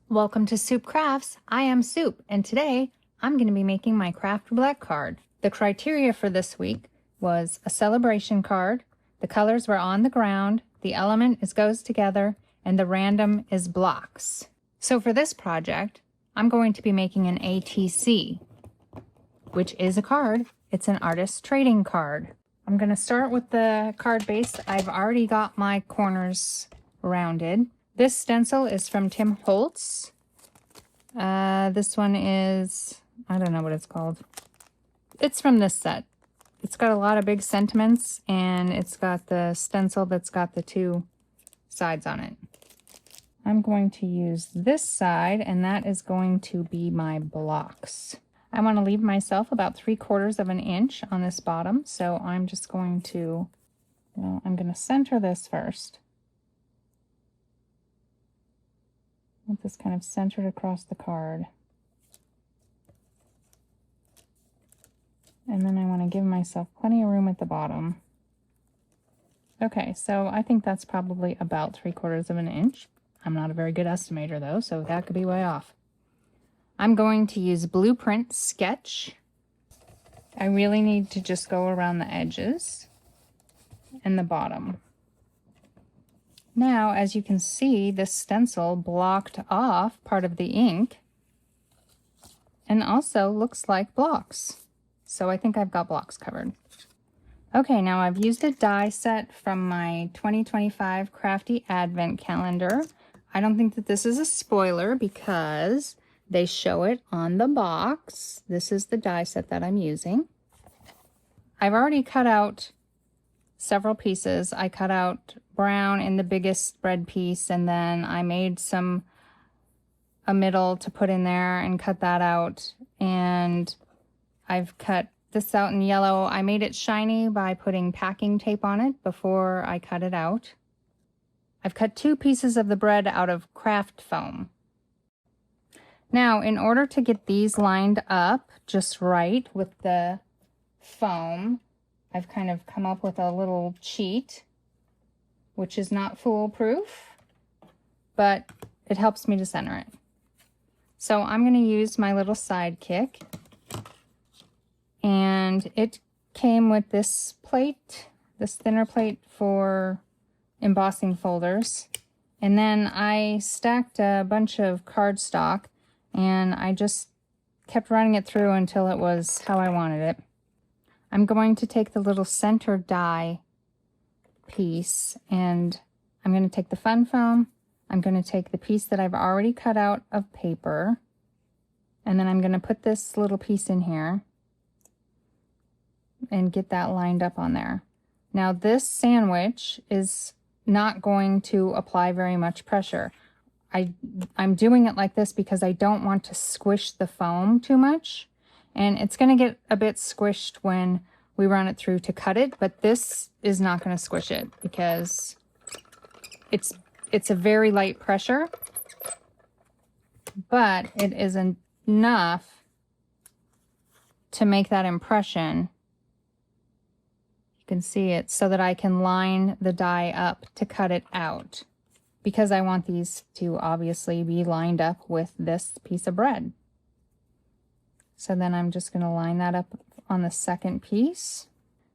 Welcome to Soup Crafts. I am Soup, and today I'm going to be making my Craft Roulette card. The criteria for this week was a celebration card, the colors were on the ground, the element is goes together, and the random is blocks. So for this project, I'm going to be making an ATC, which is a card. It's an artist trading card. I'm going to start with the card base. I've already got my corners rounded. This stencil is from Tim Holtz. This one is, I don't know what it's called. It's from this set. It's got a lot of big sentiments, and it's got the stencil that's got the two sides on it. I'm going to use this side, and that is going to be my blocks. I want to leave myself about 3/4 of an inch on this bottom, so I'm just going to, I'm going to center this first. Want this kind of centered across the card. And then I want to give myself plenty of room at the bottom. Okay, so I think that's probably about 3/4 of an inch. I'm not a very good estimator though, so that could be way off. I'm going to use Blueprint Sketch. I really need to just go around the edges and the bottom. Now, as you can see, this stencil blocked off part of the ink and also looks like blocks. So I think I've got blocks covered. Okay, now I've used a die set from my 2025 Crafty Advent Calendar. I don't think that this is a spoiler because they show it on the box. This is the die set that I'm using. I've already cut out several pieces. I cut out brown in the biggest spread piece, and then I made a middle to put in there and cut that out. And I've cut this out in yellow. I made it shiny by putting packing tape on it before I cut it out. I've cut 2 pieces of the bread out of craft foam. Now, in order to get these lined up just right with the foam, I've kind of come up with a little cheat, which is not foolproof, but it helps me to center it. So I'm going to use my little sidekick, and it came with this plate, this thinner plate for embossing folders, and then I stacked a bunch of cardstock, and I just kept running it through until it was how I wanted it. I'm going to take the little center die piece, and I'm going to take the fun foam. I'm going to take the piece that I've already cut out of paper, and then I'm going to put this little piece in here and get that lined up on there. Now this sandwich is not going to apply very much pressure. I'm doing it like this because I don't want to squish the foam too much. And it's going to get a bit squished when we run it through to cut it, but this is not going to squish it because it's a very light pressure, but it is enough to make that impression. You can see it so that I can line the die up to cut it out, because I want these to obviously be lined up with this piece of bread. So then I'm just going to line that up on the second piece.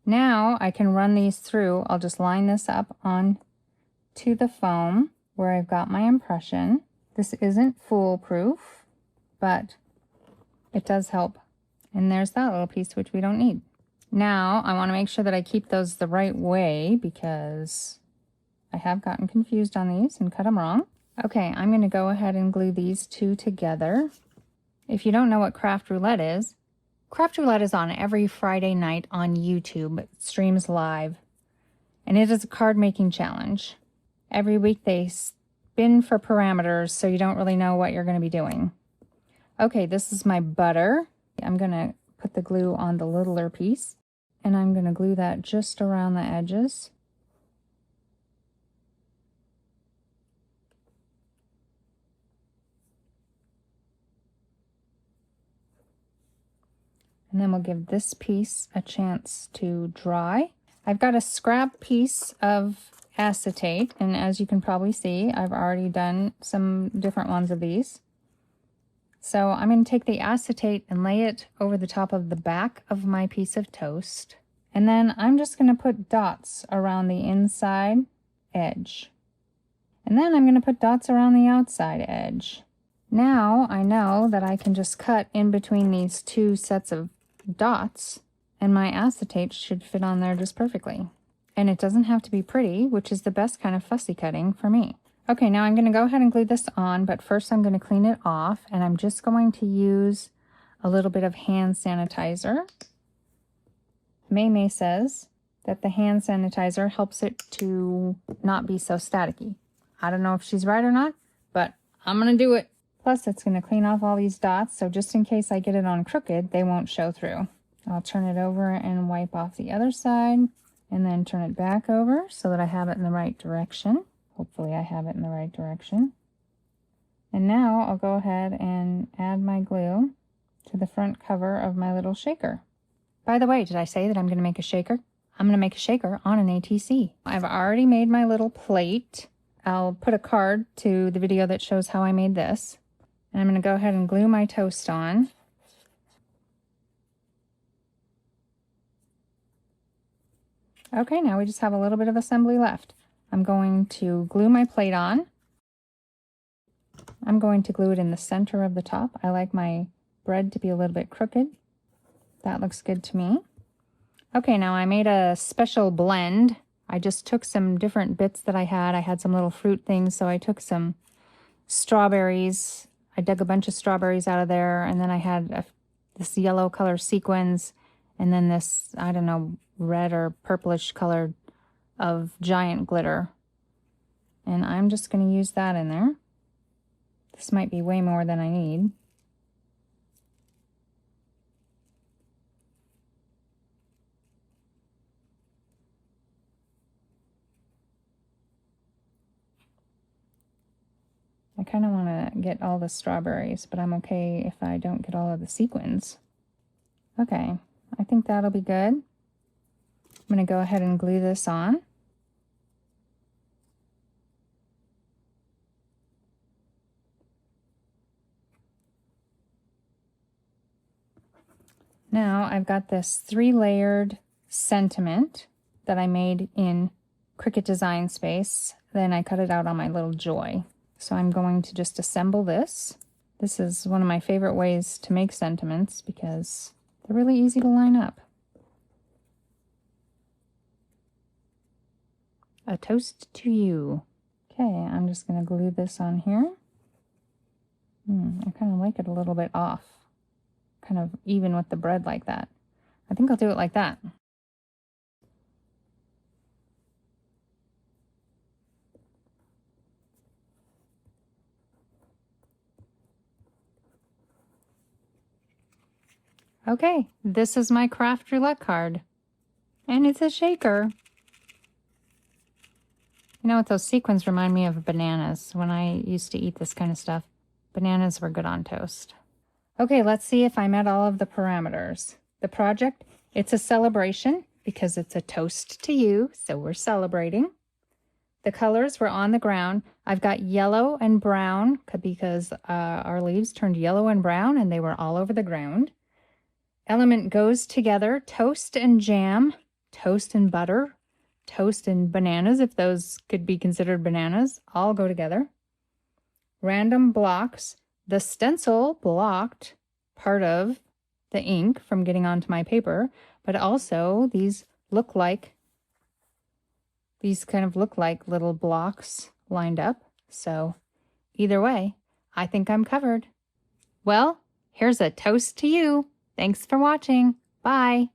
Now I can run these through. I'll just line this up on to the foam where I've got my impression. This isn't foolproof, but it does help. And there's that little piece which we don't need. Now I want to make sure that I keep those the right way because I have gotten confused on these and cut them wrong. Okay, I'm going to go ahead and glue these two together. If you don't know what Craft Roulette is on every Friday night on YouTube. It streams live, and it is a card making challenge. Every week they spin for parameters, so you don't really know what you're going to be doing. Okay, this is my butter. I'm going to put the glue on the littler piece, and I'm going to glue that just around the edges. And then we'll give this piece a chance to dry. I've got a scrap piece of acetate, and as you can probably see, I've already done some different ones of these. So I'm going to take the acetate and lay it over the top of the back of my piece of toast. And then I'm just going to put dots around the inside edge. And then I'm going to put dots around the outside edge. Now I know that I can just cut in between these two sets of dots, and my acetate should fit on there just perfectly. And it doesn't have to be pretty, which is the best kind of fussy cutting for me. Okay, now I'm going to go ahead and glue this on, but first I'm going to clean it off, and I'm just going to use a little bit of hand sanitizer. May says that the hand sanitizer helps it to not be so staticky. I don't know if she's right or not, but I'm going to do it. Plus, it's going to clean off all these dots, so just in case I get it on crooked, they won't show through. I'll turn it over and wipe off the other side, and then turn it back over so that I have it in the right direction. Hopefully I have it in the right direction. And now I'll go ahead and add my glue to the front cover of my little shaker. By the way, did I say that I'm going to make a shaker? I'm going to make a shaker on an ATC. I've already made my little plate. I'll put a card to the video that shows how I made this. And I'm going to go ahead and glue my toast on. Okay, now we just have a little bit of assembly left. I'm going to glue my plate on. I'm going to glue it in the center of the top. I like my bread to be a little bit crooked. That looks good to me. Okay, now I made a special blend. I just took some different bits that I had. I had some little fruit things, so I took some strawberries. I dug a bunch of strawberries out of there, and then I had this yellow color sequins, and then this, I don't know, red or purplish color of giant glitter. And I'm just going to use that in there. This might be way more than I need. I kind of want to get all the strawberries, but I'm okay if I don't get all of the sequins. Okay, I think that'll be good. I'm going to go ahead and glue this on. Now I've got this 3-layered sentiment that I made in Cricut Design Space. Then I cut it out on my little Joy. So I'm going to just assemble this. This is one of my favorite ways to make sentiments because they're really easy to line up. A toast to you. Okay, I'm just going to glue this on here. I kind of like it a little bit off. Kind of even with the bread like that. I think I'll do it like that. Okay, this is my Craft Roulette card. And it's a shaker. You know what, those sequins remind me of bananas. When I used to eat this kind of stuff, bananas were good on toast. Okay, let's see if I met all of the parameters. The project, it's a celebration because it's a toast to you, so we're celebrating. The colors were on the ground. I've got yellow and brown because our leaves turned yellow and brown and they were all over the ground. Element goes together, toast and jam, toast and butter, toast and bananas, if those could be considered bananas, all go together. Random blocks. The stencil blocked part of the ink from getting onto my paper, but also these kind of look like little blocks lined up. So either way, I think I'm covered. Well, here's a toast to you. Thanks for watching. Bye.